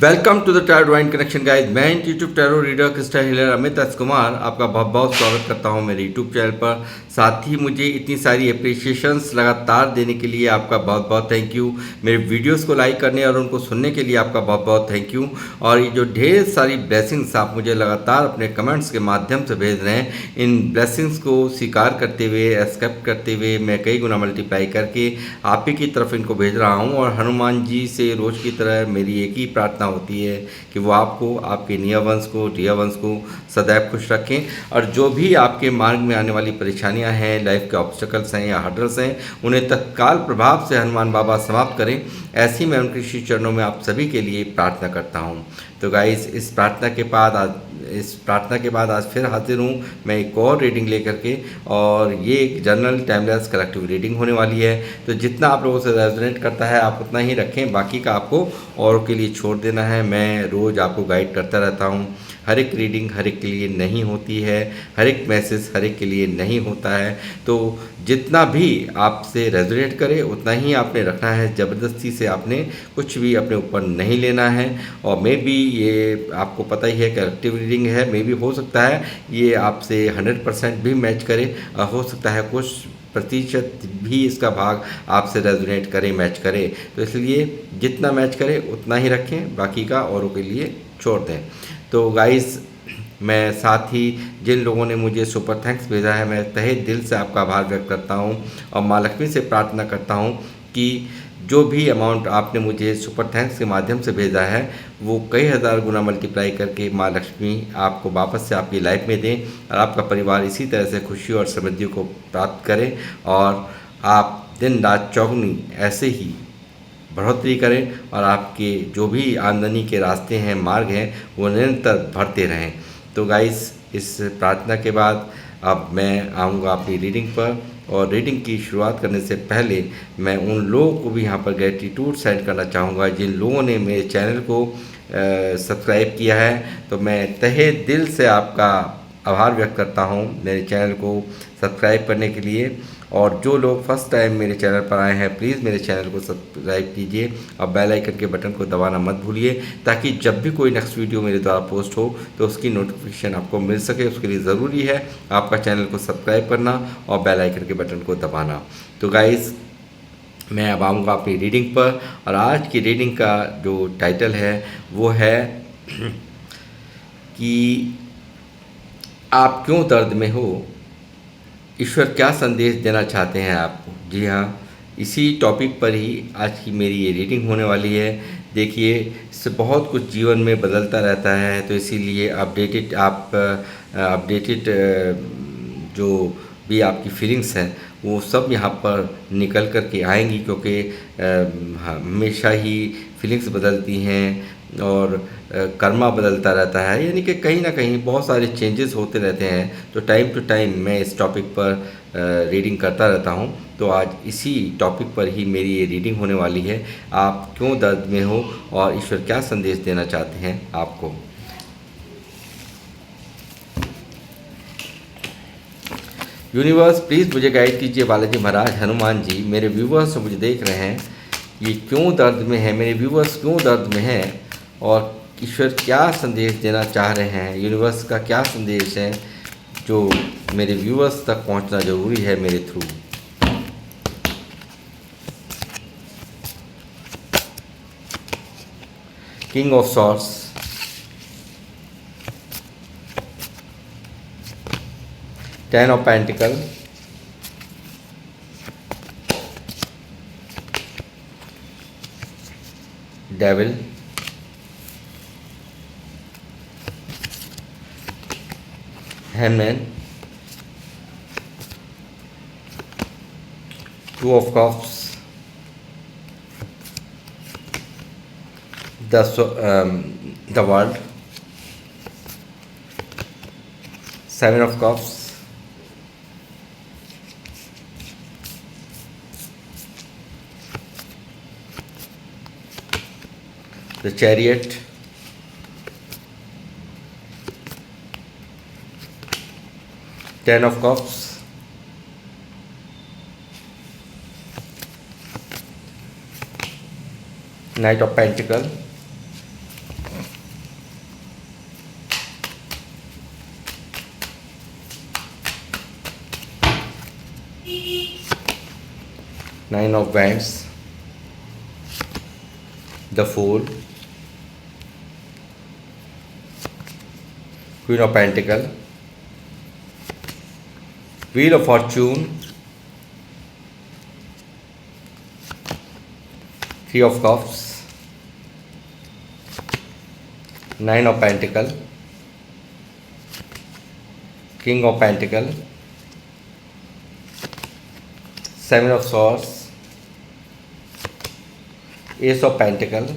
Welcome to the tarot divine connection guys. मैं YouTube tarot reader crystal healer Amit S Kumar आपका बहुत बहुत स्वागत करता हूं मेरे यूट्यूब चैनल पर। साथ ही मुझे इतनी सारी अप्रिशिएशंस लगातार देने के लिए आपका बहुत बहुत थैंक यू। मेरे वीडियोस को लाइक करने और उनको सुनने के लिए आपका बहुत बहुत थैंक यू। और ये जो ढेर सारी ब्लेसिंग्स आप मुझे लगातार अपने कमेंट्स के माध्यम से भेज रहे हैं, इन ब्लेसिंग्स को स्वीकार करते हुए, एक्सेप्ट करते हुए मैं कई गुना मल्टीप्लाई करके आप ही की तरफ इनको भेज रहा हूँ। और हनुमान जी से रोज़ की तरह मेरी एक ही प्रार्थना होती है कि वो आपको, आपके नियर वंश को, डियर वंश को सदैव खुश रखें। और जो भी आपके मार्ग में आने वाली परेशानियां हैं, लाइफ के ऑब्स्टेकल्स हैं या हर्डल्स हैं, उन्हें तत्काल प्रभाव से हनुमान बाबा समाप्त करें। ऐसी मैं उनके श्री चरणों में आप सभी के लिए प्रार्थना करता हूँ। तो गाइस, इस प्रार्थना के बाद आज फिर हाजिर हूँ मैं एक और रीडिंग लेकर के। और ये एक जनरल टाइमलेस कलेक्टिव रीडिंग होने वाली है। तो जितना आप लोगों से रेजोनेट करता है आप उतना ही रखें, बाकी का आपको और के लिए छोड़ देना है। मैं रोज़ आपको गाइड करता रहता हूँ। हर एक रीडिंग हर एक के लिए नहीं होती है, हर एक मैसेज हर एक के लिए नहीं होता है। तो जितना भी आपसे रेजोनेट करे उतना ही आपने रखना है। ज़बरदस्ती से आपने कुछ भी अपने ऊपर नहीं लेना है। और मे बी ये आपको पता ही है कलेक्टिव रीडिंग है, मे बी हो सकता है ये आपसे 100% भी मैच करे, हो सकता है कुछ प्रतिशत भी इसका भाग आपसे रेजोनेट करे, मैच करे। तो इसलिए जितना मैच करे उतना ही रखें, बाकी का औरों के लिए छोड़ दें। तो गाइस, मैं साथ ही जिन लोगों ने मुझे सुपर थैंक्स भेजा है, मैं तहे दिल से आपका आभार व्यक्त करता हूं। और माँ लक्ष्मी से प्रार्थना करता हूं कि जो भी अमाउंट आपने मुझे सुपर थैंक्स के माध्यम से भेजा है वो कई हज़ार गुना मल्टीप्लाई करके माँ लक्ष्मी आपको वापस से आपकी लाइफ में दें और आपका परिवार इसी तरह से खुशी और समृद्धि को प्राप्त करे। और आप दिन रात चौगुनी ऐसे ही बढ़ोतरी करें और आपके जो भी आमदनी के रास्ते हैं, मार्ग हैं, वो निरंतर बढ़ते रहें। तो गाइस, इस प्रार्थना के बाद अब मैं आऊँगा अपनी रीडिंग पर। और रीडिंग की शुरुआत करने से पहले मैं उन लोगों को भी यहाँ पर ग्रेटिट्यूड सेंड करना चाहूँगा जिन लोगों ने मेरे चैनल को सब्सक्राइब किया है। तो मैं तहे दिल से आपका आभार व्यक्त करता हूँ मेरे चैनल को सब्सक्राइब करने के लिए। और जो लोग फर्स्ट टाइम मेरे चैनल पर आए हैं, प्लीज़ मेरे चैनल को सब्सक्राइब कीजिए और बेल आइकन के बटन को दबाना मत भूलिए, ताकि जब भी कोई नेक्स्ट वीडियो मेरे द्वारा पोस्ट हो तो उसकी नोटिफिकेशन आपको मिल सके। उसके लिए ज़रूरी है आपका चैनल को सब्सक्राइब करना और बेल आइकन के बटन को दबाना। तो गाइज़, मैं अब आऊँगा अपनी रीडिंग पर। और आज की रीडिंग का जो टाइटल है वो है कि आप क्यों दर्द में हो, ईश्वर क्या संदेश देना चाहते हैं आपको। जी हाँ, इसी टॉपिक पर ही आज की मेरी ये रीडिंग होने वाली है। देखिए, इससे बहुत कुछ जीवन में बदलता रहता है, तो इसीलिए अपडेटेड जो भी आपकी फीलिंग्स हैं वो सब यहाँ पर निकल कर के आएंगी, क्योंकि हमेशा ही फीलिंग्स बदलती हैं और कर्मा बदलता रहता है, यानी कि कहीं ना कहीं बहुत सारे चेंजेस होते रहते हैं। तो टाइम टू टाइम मैं इस टॉपिक पर रीडिंग करता रहता हूँ। तो आज इसी टॉपिक पर ही मेरी ये रीडिंग होने वाली है। आप क्यों दर्द में हो और ईश्वर क्या संदेश देना चाहते हैं आपको। यूनिवर्स, प्लीज़ मुझे गाइड कीजिए। बालाजी महाराज, हनुमान जी, मेरे व्यूवर्स मुझे देख रहे हैं, ये क्यों दर्द में है, मेरे व्यूवर्स क्यों दर्द में हैं और ईश्वर क्या संदेश देना चाह रहे हैं। यूनिवर्स का क्या संदेश है जो मेरे व्यूवर्स तक पहुंचना ज़रूरी है मेरे through. King of swords, ten of pentacle, devil, hangman, two of cups, the world, seven of cups, the chariot, ten of cups, night of pentacle, 9 of Wands, the Fool, Queen of Pentacle, Wheel of Fortune, Three of Cups, Nine of Pentacle, King of Pentacle, Seven of Swords, Ace of Pentacle,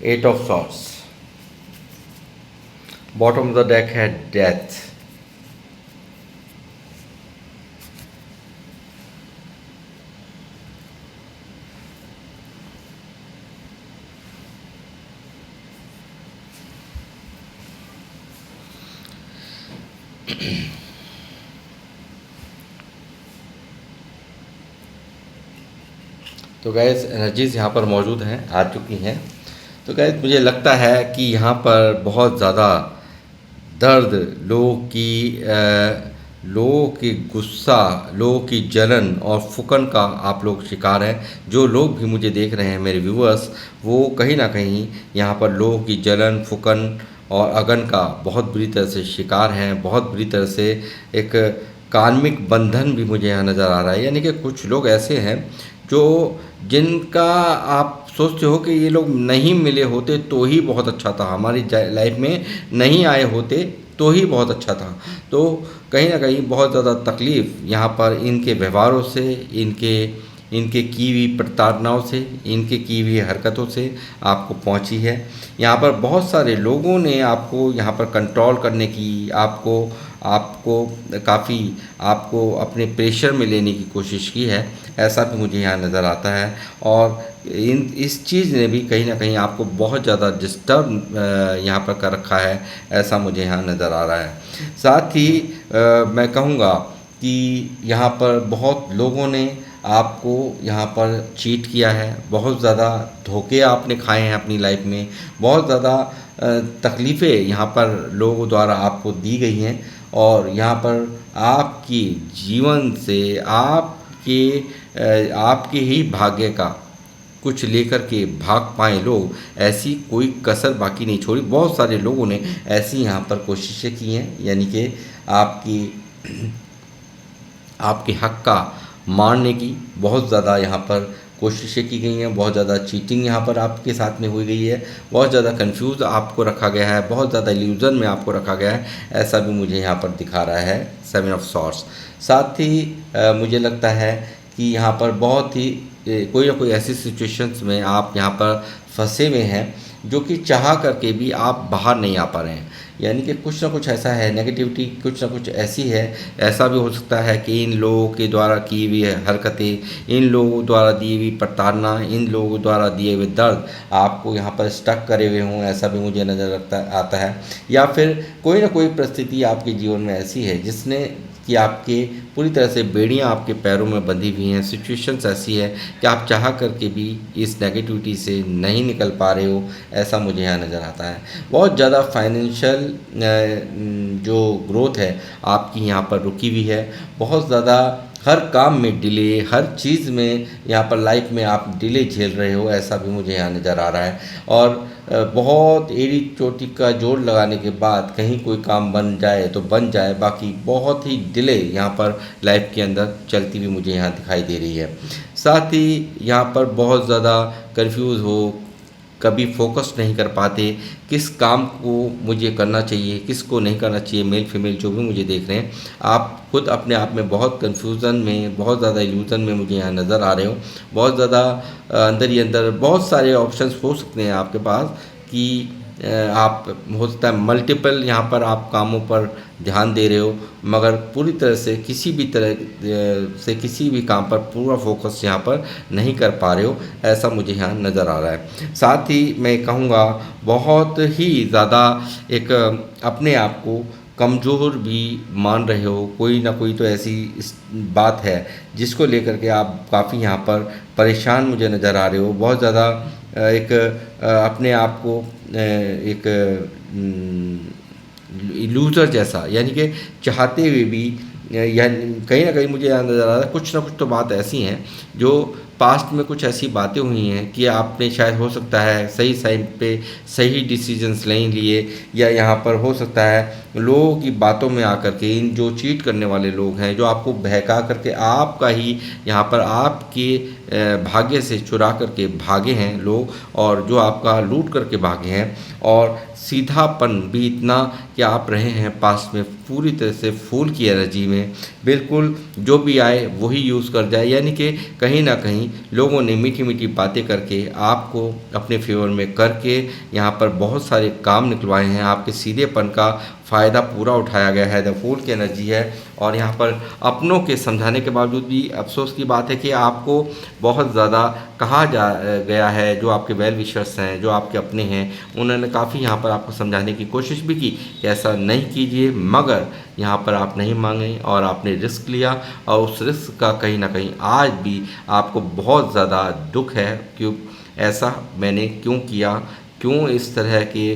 Eight of Swords. Bottom of the deck had Death. तो gas energies यहाँ पर मौजूद हैं, आ चुकी हैं। तो gas मुझे लगता है कि यहाँ पर बहुत ज़्यादा दर्द, लोगों की गुस्सा, लोगों की जलन और फुकन का आप लोग शिकार हैं। जो लोग भी मुझे देख रहे हैं, मेरे व्यूअर्स, वो कहीं ना कहीं यहाँ पर लोगों की जलन, फुकन और अगन का बहुत बुरी तरह से शिकार हैं। बहुत बुरी तरह से एक कार्मिक बंधन भी मुझे यहाँ नज़र आ रहा है। यानी कि कुछ लोग ऐसे हैं जो जिनका आप सोचते हो कि ये लोग नहीं मिले होते तो ही बहुत अच्छा था, हमारी लाइफ में नहीं आए होते तो ही बहुत अच्छा था। तो कहीं ना कहीं बहुत ज़्यादा तकलीफ़ यहाँ पर इनके व्यवहारों से, इनके की हुई प्रताड़नाओं से, इनके की हुई हरकतों से आपको पहुँची है। यहाँ पर बहुत सारे लोगों ने आपको यहाँ पर कंट्रोल करने की, आपको अपने प्रेशर में लेने की कोशिश की है, ऐसा भी मुझे यहाँ नज़र आता है। और इस चीज़ ने भी कहीं ना कहीं आपको बहुत ज़्यादा डिस्टर्ब यहाँ पर कर रखा है, ऐसा मुझे यहाँ नज़र आ रहा है। साथ ही मैं कहूँगा कि यहाँ पर बहुत लोगों ने आपको यहाँ पर चीट किया है, बहुत ज़्यादा धोखे आपने खाए हैं अपनी लाइफ में, बहुत ज़्यादा तकलीफ़ें यहाँ पर लोगों द्वारा आपको दी गई हैं। और यहाँ पर आपकी जीवन से आपके ही भाग्य का कुछ लेकर के भाग पाए लोग, ऐसी कोई कसर बाकी नहीं छोड़ी। बहुत सारे लोगों ने ऐसी यहाँ पर कोशिशें की हैं, यानी कि आपके हक का मारने की बहुत ज़्यादा यहाँ पर कोशिशें की गई हैं। बहुत ज़्यादा चीटिंग यहाँ पर आपके साथ में हुई गई है, बहुत ज़्यादा कंफ्यूज आपको रखा गया है, बहुत ज़्यादा इल्यूज़न में आपको रखा गया है, ऐसा भी मुझे यहाँ पर दिखा रहा है सेवन ऑफ सॉर्ड्स। साथ ही मुझे लगता है कि यहाँ पर बहुत ही कोई ना कोई ऐसी सिचुएशंस में आप यहाँ पर फंसे हुए हैं जो कि चाह करके भी आप बाहर नहीं आ पा रहे हैं। यानी कि कुछ ना कुछ ऐसा है, नेगेटिविटी कुछ ना कुछ ऐसी है। ऐसा भी हो सकता है कि इन लोगों के द्वारा की हुई हरकतें, इन लोगों द्वारा दी हुई प्रताड़ना, इन लोगों द्वारा दिए हुए दर्द आपको यहाँ पर स्टक करे हुए हों, ऐसा भी मुझे नज़र आता है। या फिर कोई ना कोई परिस्थिति आपके जीवन में ऐसी है जिसने कि आपके पूरी तरह से बेड़ियां आपके पैरों में बंधी हुई हैं। सिचुएशंस ऐसी है कि आप चाह करके भी इस नेगेटिविटी से नहीं निकल पा रहे हो, ऐसा मुझे यहाँ नज़र आता है। बहुत ज़्यादा फाइनेंशियल जो ग्रोथ है आपकी यहाँ पर रुकी हुई है। बहुत ज़्यादा हर काम में डिले, हर चीज़ में यहाँ पर लाइफ में आप डिले झेल रहे हो, ऐसा भी मुझे यहाँ नज़र आ रहा है। और बहुत एड़ी चोटी का जोड़ लगाने के बाद कहीं कोई काम बन जाए तो बन जाए, बाकी बहुत ही डिले यहाँ पर लाइफ के अंदर चलती हुई मुझे यहाँ दिखाई दे रही है। साथ ही यहाँ पर बहुत ज़्यादा कंफ्यूज हो, कभी फोकस नहीं कर पाते किस काम को मुझे करना चाहिए, किस को नहीं करना चाहिए। मेल फीमेल जो भी मुझे देख रहे हैं, आप खुद अपने आप में बहुत कन्फ्यूज़न में, बहुत ज़्यादा इल्यूज़न में मुझे यहाँ नज़र आ रहे हो। बहुत ज़्यादा अंदर ही अंदर बहुत सारे ऑप्शंस हो सकते हैं आपके पास कि आप हो सकता है मल्टीपल यहाँ पर आप कामों पर ध्यान दे रहे हो, मगर पूरी तरह से किसी भी काम पर पूरा फोकस यहाँ पर नहीं कर पा रहे हो, ऐसा मुझे यहाँ नज़र आ रहा है। साथ ही मैं कहूँगा बहुत ही ज़्यादा एक अपने आप को कमज़ोर भी मान रहे हो। कोई ना कोई तो ऐसी बात है जिसको लेकर के आप काफ़ी यहाँ पर परेशान मुझे नज़र आ रहे हो। बहुत ज़्यादा एक अपने आप को एक लूज़र जैसा, यानी कि चाहते हुए भी या कहीं ना कहीं मुझे यहाँ नज़र आ रहा है कुछ ना कुछ तो बात ऐसी हैं जो पास्ट में कुछ ऐसी बातें हुई हैं कि आपने शायद हो सकता है सही टाइम पे सही डिसीजंस नहीं लिए, या यहाँ पर हो सकता है लोगों की बातों में आकर के इन जो चीट करने वाले लोग हैं, जो आपको बहका करके आपका ही यहाँ पर आपके भाग्य से चुरा करके भागे हैं लोग, और जो आपका लूट करके भागे हैं, और सीधापन भी इतना कि आप रहे हैं पास्ट में पूरी तरह से फूल की एनर्जी में, बिल्कुल जो भी आए वही यूज़ कर जाए, यानी कि कहीं ना कहीं लोगों ने मीठी मीठी बातें करके आपको अपने फेवर में करके यहाँ पर बहुत सारे काम निकलवाए हैं, आपके सीधेपन का फ़ायदा पूरा उठाया गया है। द फूल की एनर्जी है, और यहाँ पर अपनों के समझाने के बावजूद भी अफसोस की बात है कि आपको बहुत ज़्यादा कहा जा गया है, जो आपके वेल विशर्स हैं, जो आपके अपने हैं, उन्होंने काफ़ी यहाँ पर आपको समझाने की कोशिश भी की कि ऐसा नहीं कीजिए, मगर यहाँ पर आप नहीं मांगे और आपने रिस्क लिया, और उस रिस्क का कहीं ना कहीं आज भी आपको बहुत ज़्यादा दुख है कि ऐसा मैंने क्यों किया, क्यों इस तरह के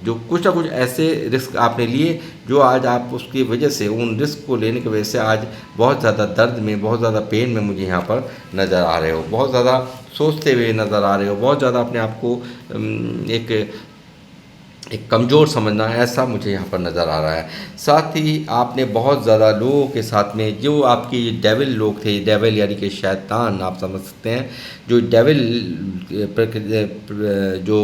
जो कुछ ना कुछ ऐसे रिस्क आपने लिए जो आज आप उसकी वजह से, उन रिस्क को लेने की वजह से आज बहुत ज़्यादा दर्द में, बहुत ज़्यादा पेन में मुझे यहाँ पर नज़र आ रहे हो, बहुत ज़्यादा सोचते हुए नज़र आ रहे हो, बहुत ज़्यादा अपने आप को एक कमज़ोर समझना, ऐसा मुझे यहाँ पर नज़र आ रहा है। साथ ही आपने बहुत ज़्यादा लोगों के साथ में जो आपके डेविल लोग थे, डेविल यानी कि शैतान आप समझ सकते हैं, जो डेविल जो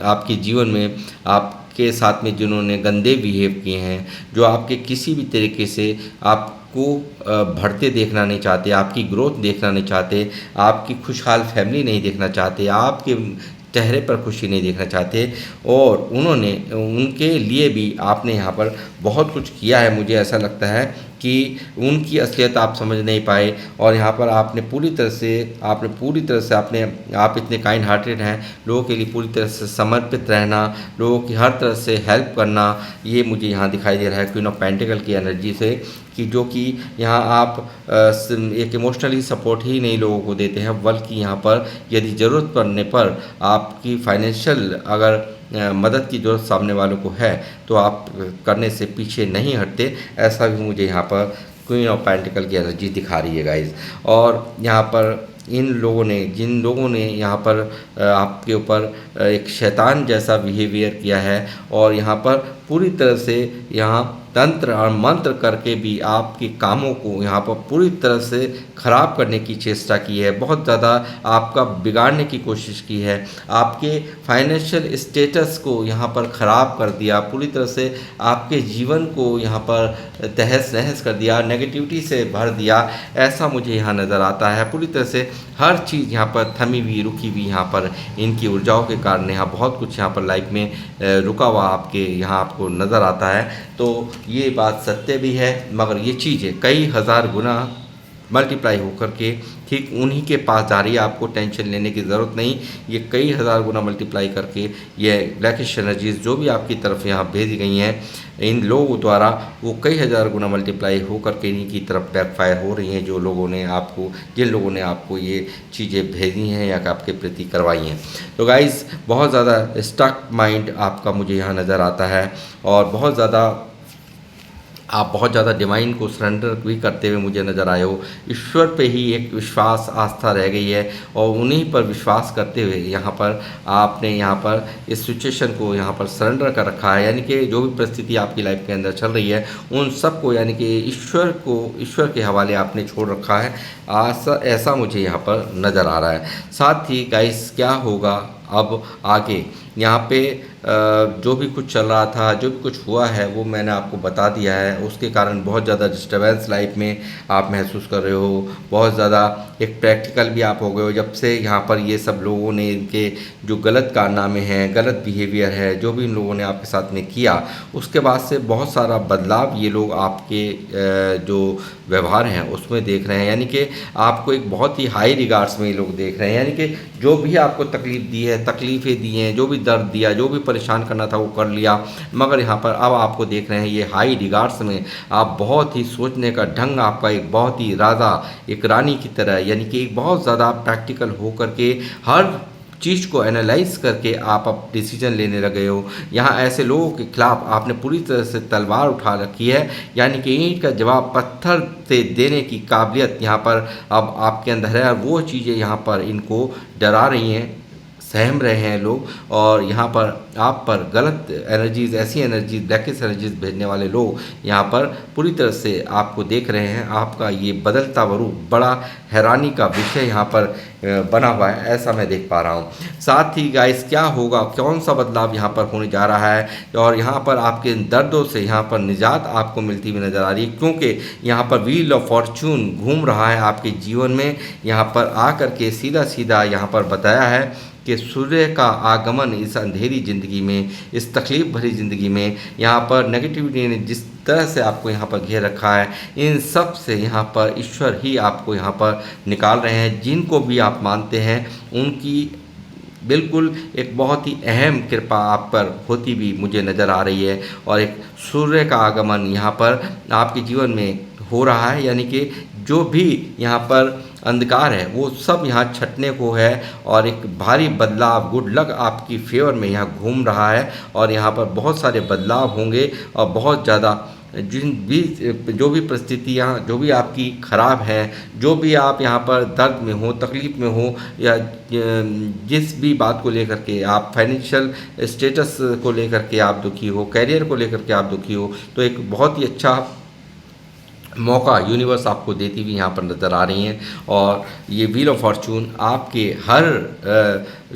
आपके जीवन में आपके साथ में जिन्होंने गंदे बिहेव किए हैं, जो आपके किसी भी तरीके से आपको बढ़ते देखना नहीं चाहते, आपकी ग्रोथ देखना नहीं चाहते, आपकी खुशहाल फैमिली नहीं देखना चाहते, आपके चेहरे पर खुशी नहीं देखना चाहते, और उन्होंने उनके लिए भी आपने यहाँ पर बहुत कुछ किया है। मुझे ऐसा लगता है कि उनकी असलियत आप समझ नहीं पाए, और यहाँ पर आपने पूरी तरह से आप इतने काइंड हार्टेड हैं, लोगों के लिए पूरी तरह से समर्पित रहना, लोगों की हर तरह से हेल्प करना, ये मुझे यहाँ दिखाई दे रहा है क्वीन ऑफ पेंटिकल की एनर्जी से, कि जो कि यहाँ आप एक इमोशनली सपोर्ट ही नहीं लोगों को देते हैं, बल्कि यहाँ पर यदि ज़रूरत पड़ने पर आपकी फाइनेंशियल अगर मदद की ज़रूरत सामने वालों को है तो आप करने से पीछे नहीं हटते। ऐसा भी मुझे यहाँ पर क्वीन ऑफ पेंटिकल की एनर्जी दिखा रही है गाइज। और यहाँ पर जिन लोगों ने यहाँ पर आपके ऊपर एक शैतान जैसा बिहेवियर किया है, और यहाँ पर पूरी तरह से यहाँ तंत्र और मंत्र करके भी आपके कामों को यहाँ पर पूरी तरह से ख़राब करने की चेष्टा की है, बहुत ज़्यादा आपका बिगाड़ने की कोशिश की है, आपके फाइनेंशियल स्टेटस को यहाँ पर ख़राब कर दिया, पूरी तरह से आपके जीवन को यहाँ पर तहस नहस कर दिया, नेगेटिविटी से भर दिया, ऐसा मुझे यहाँ नज़र आता है। पूरी तरह से हर चीज़ यहाँ पर थमी हुई, रुकी हुई, यहाँ पर इनकी ऊर्जाओं के कारण यहाँ बहुत कुछ यहाँ पर लाइफ में रुका हुआ आपके यहाँ आपको नज़र आता है। तो ये बात सत्य भी है, मगर ये चीज़ें कई हज़ार गुना मल्टीप्लाई होकर के ठीक उन्हीं के पास जा रही है, आपको टेंशन लेने की ज़रूरत नहीं। ये कई हज़ार गुना मल्टीप्लाई करके ये ब्लैकिश एनर्जीज जो भी आपकी तरफ यहाँ भेजी गई हैं इन लोगों द्वारा, वो कई हज़ार गुना मल्टीप्लाई होकर के इन्हीं की तरफ बैकफायर हो रही हैं, जिन लोगों ने आपको ये चीज़ें भेजी हैं या आपके प्रति करवाई हैं। तो गाइज़ बहुत ज़्यादा स्टक माइंड आपका मुझे यहाँ नज़र आता है, और आप बहुत ज़्यादा डिवाइन को सरेंडर भी करते हुए मुझे नज़र आए हो। ईश्वर पे ही एक विश्वास आस्था रह गई है, और उन्हीं पर विश्वास करते हुए यहाँ पर आपने यहाँ पर इस सिचुएशन को यहाँ पर सरेंडर कर रखा है, यानी कि जो भी परिस्थिति आपकी लाइफ के अंदर चल रही है उन सब को यानी कि ईश्वर के हवाले आपने छोड़ रखा है। ऐसा मुझे यहाँ पर नज़र आ रहा है। साथ ही गाइस क्या होगा अब आगे, यहाँ पे जो भी कुछ चल रहा था, जो भी कुछ हुआ है वो मैंने आपको बता दिया है। उसके कारण बहुत ज़्यादा डिस्टर्बेंस लाइफ में आप महसूस कर रहे हो, बहुत ज़्यादा एक प्रैक्टिकल भी आप हो गए हो जब से यहाँ पर ये सब लोगों ने इनके जो गलत कारनामे हैं, गलत बिहेवियर है, जो भी इन लोगों ने आपके साथ में किया, उसके बाद से बहुत सारा बदलाव ये लोग आपके जो व्यवहार हैं उसमें देख रहे हैं, यानी कि आपको एक बहुत ही हाई रिगार्ड्स में ये लोग देख रहे हैं, यानी कि जो भी आपको तकलीफ़ दी है, तकलीफ़ें दी हैं, जो भी दर्द दिया, जो भी परेशान करना था वो कर लिया, मगर यहाँ पर अब आपको देख रहे हैं ये हाई रिगार्ड्स में आप बहुत ही सोचने का ढंग आपका एक बहुत ही राजा, एक रानी की तरह, यानी कि एक बहुत ज़्यादा प्रैक्टिकल होकर के हर चीज़ को एनालाइज करके आप अब डिसीजन लेने लगे हो। यहाँ ऐसे लोगों के खिलाफ आपने पूरी तरह से तलवार उठा रखी है, यानी कि ईंट का जवाब पत्थर से देने की काबिलियत यहाँ पर अब आपके अंदर है। और वो चीज़ें यहाँ पर इनको डरा रही हैं, सहम रहे हैं लोग, और यहाँ पर आप पर गलत एनर्जीज़, ऐसी एनर्जीज, ब्लैकिश एनर्जीज भेजने वाले लोग यहाँ पर पूरी तरह से आपको देख रहे हैं। आपका ये बदलता रूप बड़ा हैरानी का विषय यहाँ पर बना हुआ है, ऐसा मैं देख पा रहा हूँ। साथ ही गाइस क्या होगा, कौन सा बदलाव यहाँ पर होने जा रहा है, और यहाँ पर आपके दर्दों से यहाँ पर निजात आपको मिलती हुई नज़र आ रही है, क्योंकि यहाँ पर व्हील ऑफ फॉर्चून घूम रहा है आपके जीवन में। यहाँ पर आकर के सीधा सीधा यहाँ पर बताया है कि सूर्य का आगमन इस अंधेरी ज़िंदगी में, इस तकलीफ़ भरी ज़िंदगी में, यहाँ पर नेगेटिविटी ने जिस तरह से आपको यहाँ पर घेर रखा है, इन सब से यहाँ पर ईश्वर ही आपको यहाँ पर निकाल रहे हैं। जिनको भी आप मानते हैं उनकी बिल्कुल एक बहुत ही अहम कृपा आप पर होती भी मुझे नज़र आ रही है, और एक सूर्य का आगमन यहाँ पर आपके जीवन में हो रहा है। यानी कि जो भी यहाँ पर अंधकार है वो सब यहाँ छटने को है, और एक भारी बदलाव, गुड लक आपकी फेवर में यहाँ घूम रहा है। और यहाँ पर बहुत सारे बदलाव होंगे, और बहुत ज़्यादा जो भी परिस्थितियाँ जो भी आपकी ख़राब है, जो भी आप यहाँ पर दर्द में हो, तकलीफ़ में हो, या जिस भी बात को लेकर के आप फाइनेंशियल स्टेटस को लेकर के आप दुखी हो, कैरियर को लेकर के आप दुखी हो, तो एक बहुत ही अच्छा मौका यूनिवर्स आपको देती हुई यहाँ पर नज़र आ रही हैं। और ये व्हील ऑफ फॉर्चून आपके हर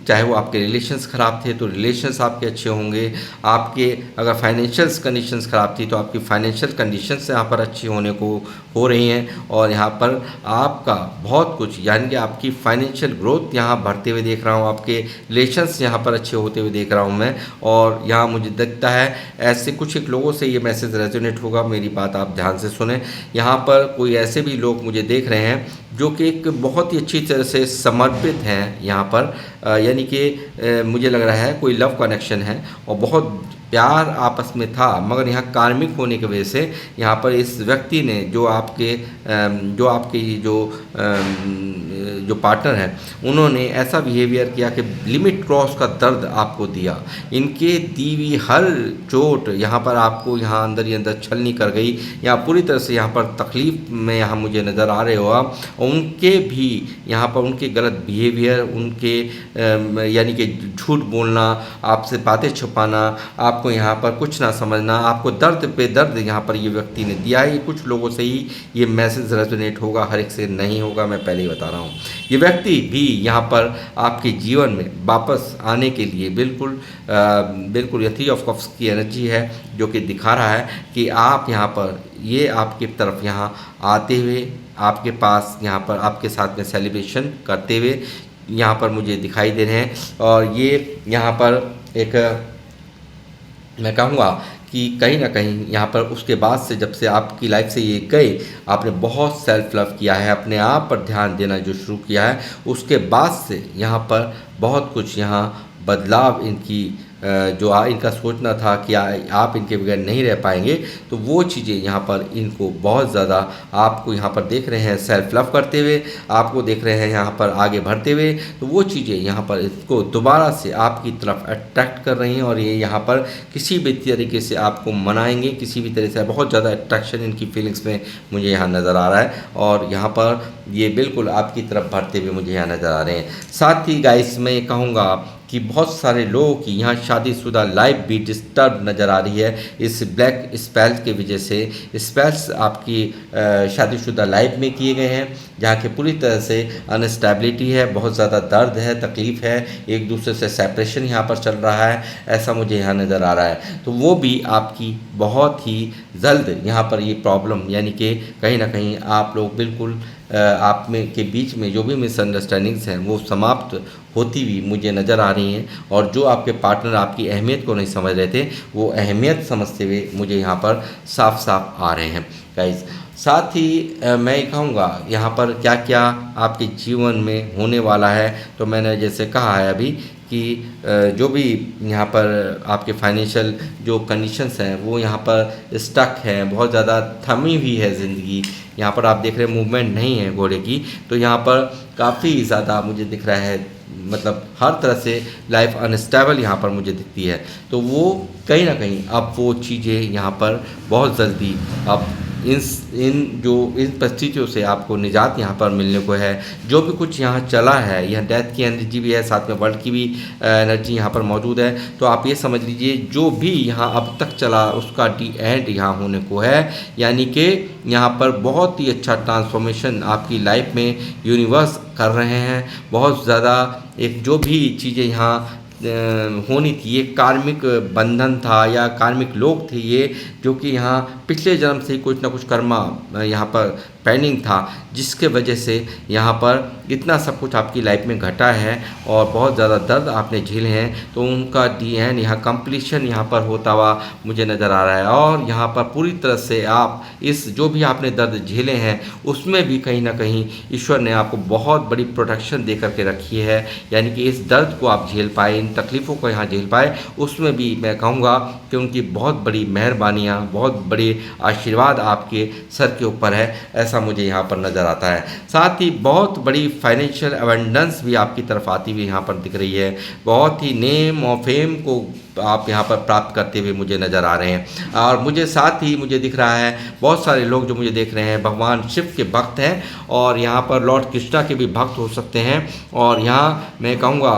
चाहे वो आपके रिलेशंस ख़राब थे तो रिलेशंस आपके अच्छे होंगे, आपके अगर फाइनेंशियल कंडीशंस ख़राब थी तो आपकी फाइनेंशियल कंडीशंस यहाँ पर अच्छी होने को हो रही हैं। और यहाँ पर आपका बहुत कुछ, यानी कि आपकी फाइनेंशियल ग्रोथ यहाँ बढ़ते हुए देख रहा हूँ, आपके रिलेशंस यहाँ पर अच्छे होते हुए देख रहा हूँ मैं। और यहाँ मुझे दिखता है ऐसे कुछ एक लोगों से ये मैसेज रेजोनेट होगा, मेरी बात आप ध्यान से सुने। यहाँ पर कोई ऐसे भी लोग मुझे देख रहे हैं जो कि एक बहुत ही अच्छी तरह से समर्पित हैं यहाँ पर, यानी कि मुझे लग रहा है कोई लव कनेक्शन है और बहुत प्यार आपस में था, मगर यहाँ कार्मिक होने की वजह से यहाँ पर इस व्यक्ति ने जो आपके जो पार्टनर हैं उन्होंने ऐसा बिहेवियर किया कि लिमिट क्रॉस का दर्द आपको दिया। इनके दी हुई हर चोट यहाँ पर आपको यहाँ अंदर ही अंदर छलनी कर गई, यहाँ पूरी तरह से यहाँ पर तकलीफ़ में यहाँ मुझे नज़र आ रहे हो आप। उनके भी यहाँ पर उनके गलत बिहेवियर, उनके यानी कि झूठ बोलना, आपसे बातें छुपाना, आपको यहाँ पर कुछ ना समझना, आपको दर्द पे दर्द यहाँ पर ये व्यक्ति ने दिया है। ये कुछ लोगों से ही ये मैसेज रेजोनेट होगा, हर एक से नहीं होगा, मैं पहले ही बता रहा हूँ। ये व्यक्ति भी यहाँ पर आपके जीवन में वापस आने के लिए बिल्कुल ये थ्री ऑफ कप्स की एनर्जी है जो कि दिखा रहा है कि आप यहाँ पर ये आपकी तरफ यहाँ आते हुए, आपके पास यहाँ पर आपके साथ में सेलिब्रेशन करते हुए यहाँ पर मुझे दिखाई दे रहे हैं। और ये यहाँ पर एक मैं कहूँगा कि कहीं ना कहीं यहाँ पर उसके बाद से जब से आपकी लाइफ से ये गए, आपने बहुत सेल्फ लव किया है, अपने आप पर ध्यान देना जो शुरू किया है, उसके बाद से यहाँ पर बहुत कुछ यहाँ बदलाव इनकी जो इनका सोचना था कि आप इनके बगैर नहीं रह पाएंगे, तो वो चीज़ें यहाँ पर इनको बहुत ज़्यादा आपको यहाँ पर देख रहे हैं सेल्फ लव करते हुए, आपको देख रहे हैं यहाँ पर आगे बढ़ते हुए, तो वो चीज़ें यहाँ पर इसको दोबारा से आपकी तरफ अट्रैक्ट कर रही हैं। और ये यहाँ पर किसी भी तरीके से आपको मनाएंगे, किसी भी तरह से बहुत ज़्यादा अट्रैक्शन इनकी फीलिंग्स में मुझे यहाँ नज़र आ रहा है, और यहाँ पर ये बिल्कुल आपकी तरफ बढ़ते हुए मुझे यहाँ नज़र आ रहे हैं। साथ ही गाइस मैं ये कहूँगा कि बहुत सारे लोगों की यहाँ शादीशुदा लाइफ भी डिस्टर्ब नज़र आ रही है इस ब्लैक स्पेल्स के वजह से। स्पेल्स आपकी शादीशुदा लाइफ में किए गए हैं, जहाँ के पूरी तरह से अनस्टेबिलिटी है, बहुत ज़्यादा दर्द है, तकलीफ़ है, एक दूसरे से सेपरेशन यहाँ पर चल रहा है, ऐसा मुझे यहाँ नज़र आ रहा है। तो वो भी आपकी बहुत ही जल्द यहाँ पर ये प्रॉब्लम, यानी कि कहीं ना कहीं आप लोग बिल्कुल आप में के बीच में जो भी मिसअंडरस्टैंडिंग्स हैं वो समाप्त होती हुई मुझे नज़र आ रही हैं। और जो आपके पार्टनर आपकी अहमियत को नहीं समझ रहे थे, वो अहमियत समझते हुए मुझे यहाँ पर साफ साफ आ रहे हैं गाइस। साथ ही मैं कहूँगा यहाँ पर क्या क्या आपके जीवन में होने वाला है, तो मैंने जैसे कहा है अभी कि जो भी यहाँ पर आपके फाइनेंशियल जो कंडीशंस हैं वो यहाँ पर स्टक हैं, बहुत ज़्यादा थमी हुई है ज़िंदगी, यहाँ पर आप देख रहे हैं मूवमेंट नहीं है घोड़े की, तो यहाँ पर काफ़ी ज़्यादा मुझे दिख रहा है मतलब हर तरह से लाइफ अनस्टेबल यहाँ पर मुझे दिखती है। तो वो कहीं ना कहीं अब वो चीज़ें यहाँ पर बहुत जल्दी अब इन परिस्थितियों से आपको निजात यहाँ पर मिलने को है। जो भी कुछ यहाँ चला है, यह डेथ की एनर्जी भी है, साथ में वर्ल्ड की भी एनर्जी यहाँ पर मौजूद है। तो आप ये समझ लीजिए जो भी यहाँ अब तक चला उसका डी एंड यहाँ होने को है, यानी कि यहाँ पर बहुत ही अच्छा ट्रांसफॉर्मेशन आपकी लाइफ में यूनिवर्स कर रहे हैं। बहुत ज़्यादा एक जो भी चीज़ें यहाँ होनी थी, ये कार्मिक बंधन था या कार्मिक लोग थे ये, जो कि यहाँ पिछले जन्म से कुछ ना कुछ कर्मा यहाँ पर पेंडिंग था, जिसके वजह से यहाँ पर इतना सब कुछ आपकी लाइफ में घटा है और बहुत ज़्यादा दर्द आपने झेले हैं। तो उनका डी एंड यहाँ कंप्लीशन यहाँ पर होता हुआ मुझे नज़र आ रहा है। और यहाँ पर पूरी तरह से आप इस जो भी आपने दर्द झेले हैं उसमें भी कहीं ना कहीं ईश्वर ने आपको बहुत बड़ी प्रोटेक्शन दे करके रखी है, यानी कि इस दर्द को आप झेल पाए, इन तकलीफ़ों को यहाँ झेल पाए, उसमें भी मैं कहूँगा कि उनकी बहुत बड़ी मेहरबानियाँ, बहुत बड़े आशीर्वाद आपके सर के ऊपर है, ऐसा मुझे यहाँ पर नज़र आता है। साथ ही बहुत बड़ी फाइनेंशियल अबंडेंस भी आपकी तरफ आती हुई यहाँ पर दिख रही है। बहुत ही नेम और फेम को आप यहाँ पर प्राप्त करते हुए मुझे नज़र आ रहे हैं। और मुझे साथ ही मुझे दिख रहा है बहुत सारे लोग जो मुझे देख रहे हैं भगवान शिव के भक्त हैं और यहाँ पर लॉर्ड कृष्णा के भी भक्त हो सकते हैं। और यहाँ मैं कहूँगा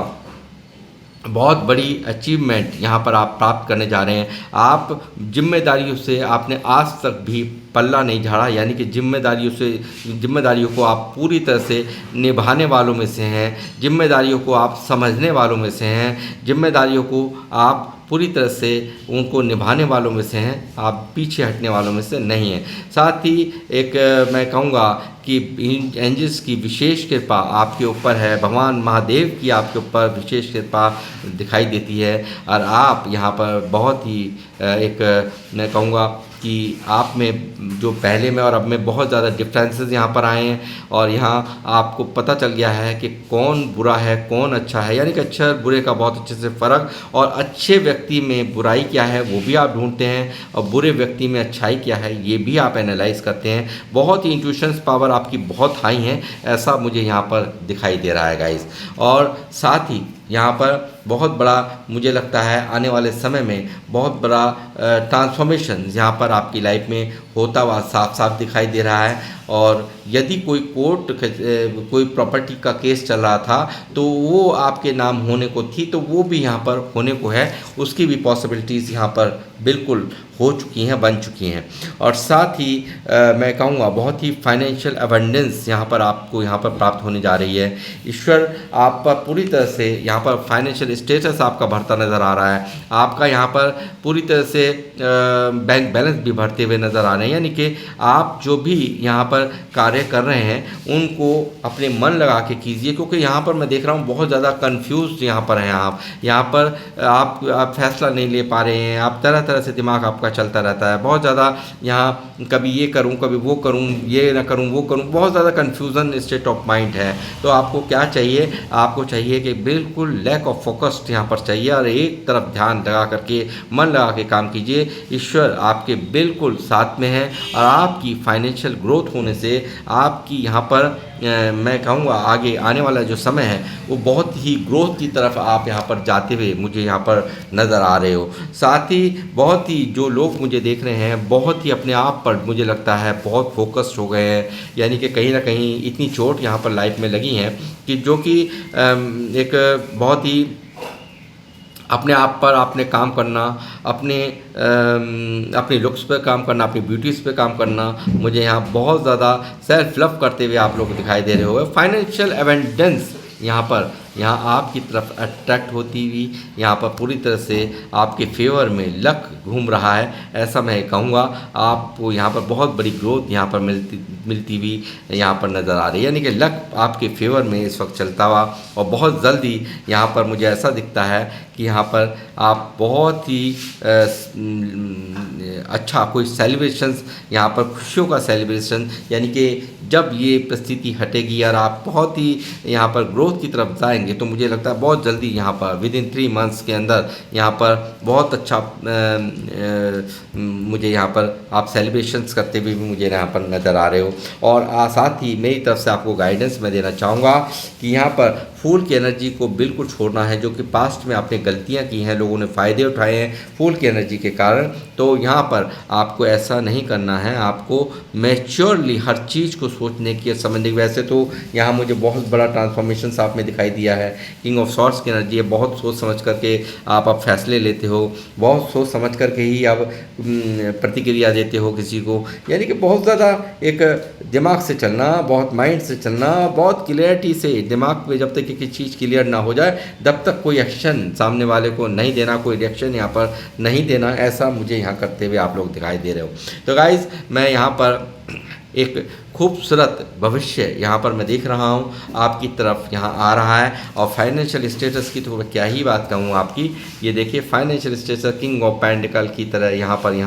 बहुत बड़ी अचीवमेंट यहाँ पर आप प्राप्त करने जा रहे हैं। आप जिम्मेदारियों से आपने आज तक भी पल्ला नहीं झाड़ा, यानी कि जिम्मेदारियों को आप पूरी तरह से निभाने वालों में से हैं, जिम्मेदारियों को आप समझने वालों में से हैं, जिम्मेदारियों को आप पूरी तरह से उनको निभाने वालों में से हैं, आप पीछे हटने वालों में से नहीं हैं। साथ ही एक मैं कहूँगा कि एंजल्स की विशेष कृपा आपके ऊपर है, भगवान महादेव की आपके ऊपर विशेष कृपा दिखाई देती है। और आप यहाँ पर बहुत ही एक मैं कहूँगा कि आप में जो पहले में और अब में बहुत ज़्यादा डिफरेंसेस यहाँ पर आए हैं और यहाँ आपको पता चल गया है कि कौन बुरा है कौन अच्छा है, यानी कि अच्छा बुरे का बहुत अच्छे से फ़र्क, और अच्छे व्यक्ति में बुराई क्या है वो भी आप ढूंढते हैं और बुरे व्यक्ति में अच्छाई क्या है ये भी आप एनालाइज करते हैं। बहुत ही इंट्यूशंस पावर आपकी बहुत हाई है, ऐसा मुझे यहाँ पर दिखाई दे रहा है गाइस। और साथ ही यहाँ पर बहुत बड़ा मुझे लगता है आने वाले समय में बहुत बड़ा ट्रांसफॉर्मेशन यहाँ पर आपकी लाइफ में होता हुआ साफ साफ दिखाई दे रहा है। और यदि कोई कोई प्रॉपर्टी का केस चल रहा था तो वो आपके नाम होने को थी, तो वो भी यहाँ पर होने को है, उसकी भी पॉसिबिलिटीज़ यहाँ पर बिल्कुल हो चुकी हैं, बन चुकी हैं। और साथ ही मैं कहूँगा बहुत ही फाइनेंशियल अबंडेंस यहाँ पर आपको यहाँ पर प्राप्त होने जा रही है। ईश्वर आप पर पूरी तरह से यहाँ पर फाइनेंशियल स्टेटस आपका बढ़ता नज़र आ रहा है, आपका यहाँ पर पूरी तरह से बैंक बैलेंस भी बढ़ते हुए नज़र आ रहे हैं, यानी कि आप जो भी यहाँ पर कार्य कर रहे हैं उनको अपने मन लगा के कीजिए, क्योंकि यहाँ पर मैं देख रहा हूँ बहुत ज़्यादा कन्फ्यूज यहाँ पर हैं आप। यहाँ पर आप फैसला नहीं ले पा रहे हैं, आप तरह तरह से दिमाग आपका चलता रहता है, बहुत ज़्यादा यहाँ कभी ये करूँ कभी वो करूँ, ये ना करूँ वो करूँ, बहुत ज़्यादा कन्फ्यूज़न स्टेट ऑफ माइंड है। तो आपको क्या चाहिए, आपको चाहिए कि बिल्कुल लैक ऑफ फोकस्ड यहाँ पर चाहिए और एक तरफ ध्यान लगा करके मन लगा के काम कीजिए। ईश्वर आपके बिल्कुल साथ में है और आपकी फाइनेंशियल ग्रोथ होने से आपकी यहाँ पर मैं कहूँगा आगे आने वाला जो समय है वो बहुत ही ग्रोथ की तरफ आप यहाँ पर जाते हुए मुझे यहाँ पर नज़र आ रहे हो। साथ ही बहुत ही जो लोग मुझे देख रहे हैं बहुत ही अपने आप पर मुझे लगता है बहुत फोकस्ड हो गए हैं, यानी कि कहीं ना कहीं इतनी चोट यहाँ पर लाइफ में लगी हैं कि जो कि एक बहुत ही अपने आप पर आपने काम करना, अपने लुक्स पे काम करना, अपनी ब्यूटीज़ पे काम करना, मुझे यहाँ बहुत ज़्यादा सेल्फ लव करते हुए आप लोग दिखाई दे रहे हो। फाइनेंशियल एबंडेंस यहाँ आपकी तरफ अट्रैक्ट होती हुई यहाँ पर पूरी तरह से आपके फेवर में लक घूम रहा है, ऐसा मैं कहूँगा। आपको यहाँ पर बहुत बड़ी ग्रोथ यहाँ पर मिलती हुई यहाँ पर नज़र आ रही है, यानी कि लक आपके फेवर में इस वक्त चलता हुआ और बहुत जल्दी यहाँ पर मुझे ऐसा दिखता है कि यहाँ पर आप बहुत ही अच्छा कोई सेलिब्रेशंस यहाँ पर खुशियों का सेलिब्रेशन, यानी कि जब ये परिस्थिति हटेगी और आप बहुत ही यहाँ पर ग्रोथ की तरफ जाएंगे तो मुझे लगता है बहुत जल्दी यहाँ पर विदिन 3 मंथ्स के अंदर यहाँ पर बहुत अच्छा मुझे यहाँ पर आप सेलिब्रेशंस करते हुए भी मुझे यहाँ पर नज़र आ रहे हो। और साथ ही मेरी तरफ से आपको गाइडेंस मैं देना चाहूँगा कि यहाँ पर फूल की एनर्जी को बिल्कुल छोड़ना है। जो कि पास्ट में आपने गलतियां की हैं, लोगों ने फ़ायदे उठाए हैं फूल की एनर्जी के कारण, तो यहाँ पर आपको ऐसा नहीं करना है। आपको मैच्योरली हर चीज़ को सोचने की समझने की। वैसे तो यहाँ मुझे बहुत बड़ा ट्रांसफॉर्मेशन आप में दिखाई दिया है। किंग ऑफ सॉर्ड्स की एनर्जी है, बहुत सोच समझ करके आप अब फैसले लेते हो, बहुत सोच समझ करके ही आप प्रतिक्रिया देते हो किसी को। यानी कि बहुत ज़्यादा एक दिमाग से चलना, बहुत माइंड से चलना, बहुत क्लियरिटी से दिमाग में जब तक कि चीज़ क्लियर ना हो जाए तब तक कोई एक्शन सामने वाले को नहीं देना, कोई रिएक्शन यहाँ पर नहीं देना। ऐसा मुझे यहाँ करते हुए आप लोग दिखाई दे रहे हो। तो गाइज़ मैं यहाँ पर एक खूबसूरत भविष्य यहाँ पर मैं देख रहा हूँ आपकी तरफ यहाँ आ रहा है। और फाइनेंशियल स्टेटस की तो मैं क्या ही बात कहूँ आपकी। ये देखिए financial status king of pentacle की तरह यहाँ पर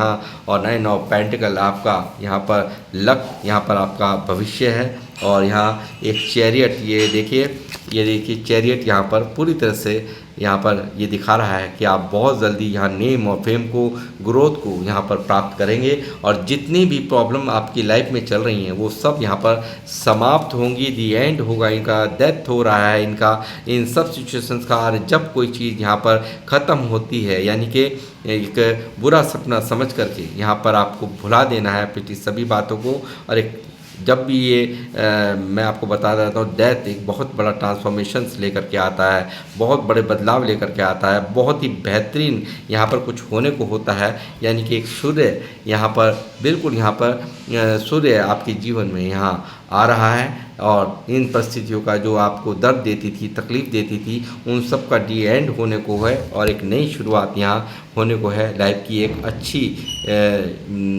और 9 ऑफ पेंटिकल आपका यहाँ पर लक, यहाँ पर आपका भविष्य है। और यहाँ एक चैरियट, ये देखिए चैरियट यहाँ पर पूरी तरह से यहाँ पर ये दिखा रहा है कि आप बहुत जल्दी यहाँ नेम और फेम को, ग्रोथ को यहाँ पर प्राप्त करेंगे। और जितनी भी प्रॉब्लम आपकी लाइफ में चल रही हैं वो सब यहाँ पर समाप्त होंगी। दी एंड होगा इनका, डेथ हो रहा है इनका, इन सब सिचुएशंस का। और जब कोई चीज़ यहाँ पर ख़त्म होती है, यानी कि एक बुरा सपना समझ करके यहाँ पर आपको भुला देना है पिछली सभी बातों को। और एक जब भी ये मैं आपको बता देता हूँ, डेथ एक बहुत बड़ा ट्रांसफॉर्मेशंस लेकर के आता है, बहुत बड़े बदलाव लेकर के आता है, बहुत ही बेहतरीन यहाँ पर कुछ होने को होता है। यानी कि एक सूर्य यहाँ पर बिल्कुल यहाँ पर सूर्य आपके जीवन में यहाँ आ रहा है। और इन परिस्थितियों का जो आपको दर्द देती थी, तकलीफ़ देती थी, उन सब का डी एंड होने को है। और एक नई शुरुआत यहाँ होने को है लाइफ की, एक अच्छी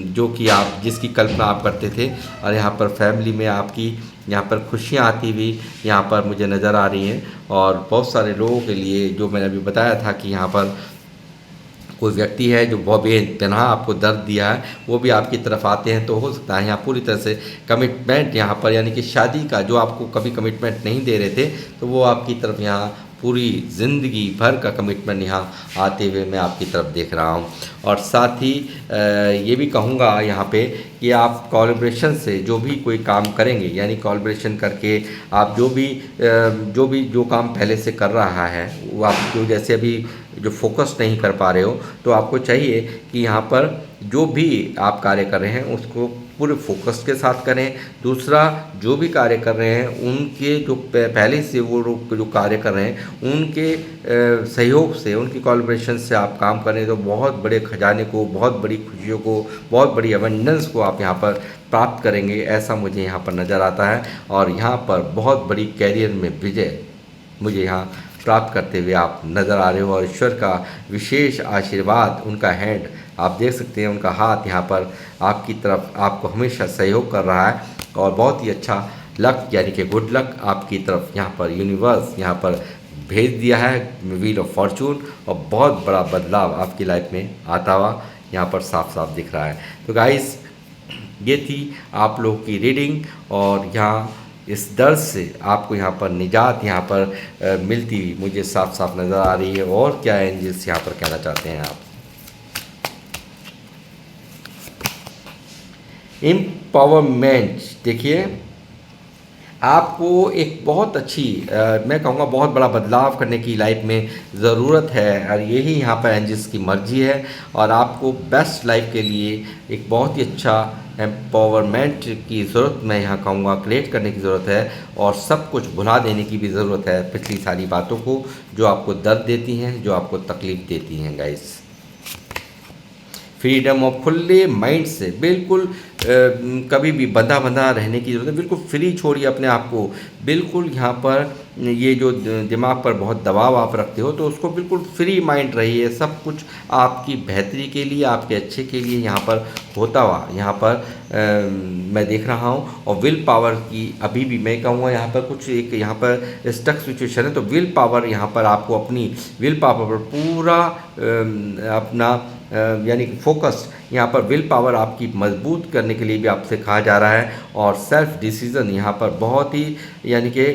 जो कि आप जिसकी कल्पना आप करते थे। और यहाँ पर फैमिली में आपकी यहाँ पर खुशियाँ आती हुई यहाँ पर मुझे नज़र आ रही हैं। और बहुत सारे लोगों के लिए जो मैंने अभी बताया था कि यहाँ पर कोई व्यक्ति है जो बहुत बेतनहा आपको दर्द दिया है, वो भी आपकी तरफ आते हैं। तो हो सकता है यहाँ पूरी तरह से कमिटमेंट यहाँ पर, यानी कि शादी का जो आपको कभी कमिटमेंट नहीं दे रहे थे, तो वो आपकी तरफ यहाँ पूरी ज़िंदगी भर का कमिटमेंट यहाँ आते हुए मैं आपकी तरफ देख रहा हूँ। और साथ ही ये भी कहूँगा यहाँ पे कि आप कोलैबोरेशन से जो भी कोई काम करेंगे, यानी कोलैबोरेशन करके आप जो काम पहले से कर रहा है वो आप जो जैसे अभी जो फोकस नहीं कर पा रहे हो, तो आपको चाहिए कि यहाँ पर जो भी आप कार्य कर रहे हैं उसको पूरे फोकस के साथ करें। दूसरा, जो भी कार्य कर रहे हैं उनके जो पहले से वो लोग जो कार्य कर रहे हैं उनके सहयोग से, उनकी कोलैबोरेशन से आप काम करें तो बहुत बड़े खजाने को, बहुत बड़ी खुशियों को, बहुत बड़ी अबंडेंस को आप यहाँ पर प्राप्त करेंगे, ऐसा मुझे यहाँ पर नज़र आता है। और यहाँ पर बहुत बड़ी कैरियर में विजय मुझे यहाँ प्राप्त करते हुए आप नज़र आ रहे हो। और ईश्वर का विशेष आशीर्वाद, उनका हैंड आप देख सकते हैं, उनका हाथ यहाँ पर आपकी तरफ आपको हमेशा सहयोग कर रहा है। और बहुत ही अच्छा लक, यानी कि गुड लक आपकी तरफ यहाँ पर यूनिवर्स यहाँ पर भेज दिया है, व्हील ऑफ फॉर्चून। और बहुत बड़ा बदलाव आपकी लाइफ में आता हुआ यहाँ पर साफ साफ दिख रहा है। तो गाइस, ये थी आप लोगों की रीडिंग। और यहाँ इस दर्द से आपको यहाँ पर निजात यहाँ पर मिलती हुई मुझे साफ साफ नज़र आ रही है। और क्या एंजल्स यहाँ पर कहना चाहते हैं आप? एम्पावरमेंट, देखिए आपको एक बहुत अच्छी मैं कहूँगा बहुत बड़ा बदलाव करने की लाइफ में ज़रूरत है। और यही यहाँ पर एंजल्स की मर्जी है। और आपको बेस्ट लाइफ के लिए एक बहुत ही अच्छा एम्पावरमेंट की ज़रूरत मैं यहाँ कहूँगा क्रिएट करने की ज़रूरत है। और सब कुछ भुला देने की भी ज़रूरत है, पिछली सारी बातों को जो आपको दर्द देती हैं, जो आपको तकलीफ़ देती हैं। गाइस, फ्रीडम ऑफ खुले माइंड से बिल्कुल कभी भी बंधा रहने की ज़रूरत है। बिल्कुल फ्री छोड़िए अपने आप को। बिल्कुल यहाँ पर ये जो दिमाग पर बहुत दबाव आप रखते हो, तो उसको बिल्कुल फ्री माइंड रहिए। सब कुछ आपकी बेहतरी के लिए, आपके अच्छे के लिए यहाँ पर होता हुआ यहाँ पर मैं देख रहा हूँ। और विल पावर की अभी भी मैं कहूँगा यहाँ पर कुछ एक यहाँ पर स्टक सिचुएशन है। तो विल पावर यहाँ पर आपको अपनी विल पावर पर पूरा अपना यानी कि फोकस यहाँ पर विल पावर आपकी मजबूत करने के लिए भी आपसे कहा जा रहा है। और सेल्फ डिसीज़न यहाँ पर बहुत ही, यानी कि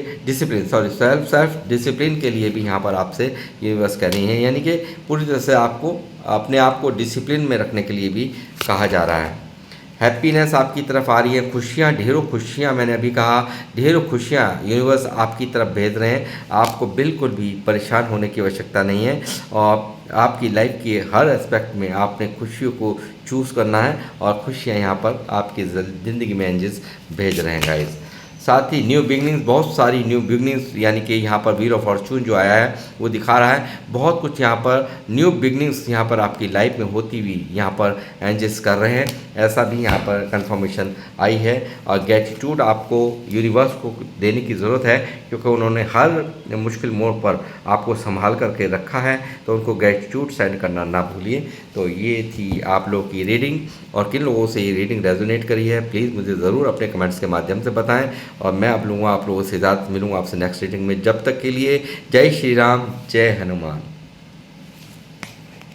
सेल्फ डिसिप्लिन के लिए भी यहाँ पर आपसे यूनिवर्स कह रही है। यानी कि पूरी तरह से आपको अपने आप को डिसिप्लिन में रखने के लिए भी कहा जा रहा है। हैप्पीनेस आपकी तरफ आ रही है, खुशियाँ, ढेरों खुशियाँ, मैंने अभी कहा ढेरों खुशियाँ यूनिवर्स आपकी तरफ भेज रहे हैं। आपको बिल्कुल भी परेशान होने की आवश्यकता नहीं है और आपकी लाइफ के हर एस्पेक्ट में आपने खुशियों को चूज़ करना है और खुशियाँ यहाँ पर आपकी ज़िंदगी में एंजल्स भेज रहे हैं गाइस। साथ ही न्यू बिगनिंग्स, बहुत सारी न्यू बिगनिंग्स, यानी कि यहाँ पर व्हील ऑफ फॉर्चून जो आया है वो दिखा रहा है बहुत कुछ यहाँ पर न्यू बिगनिंग्स यहाँ पर आपकी लाइफ में होती हुई यहाँ पर एंजल्स कर रहे हैं, ऐसा भी यहाँ पर कंफर्मेशन आई है। और ग्रेटिट्यूड आपको यूनिवर्स को देने की ज़रूरत है क्योंकि उन्होंने हर मुश्किल मोड़ पर आपको संभाल करके रखा है, तो उनको ग्रेटिट्यूड सेंड करना ना भूलिए। तो ये थी आप लोग की रीडिंग, और किन लोगों से ये रीडिंग रेजोनेट करी है प्लीज़ मुझे ज़रूर अपने कमेंट्स के माध्यम से बताएं और मैं आप लोगों से इजाज़त मिलूँगा आपसे नेक्स्ट रीडिंग में। जब तक के लिए जय श्री राम, जय हनुमान।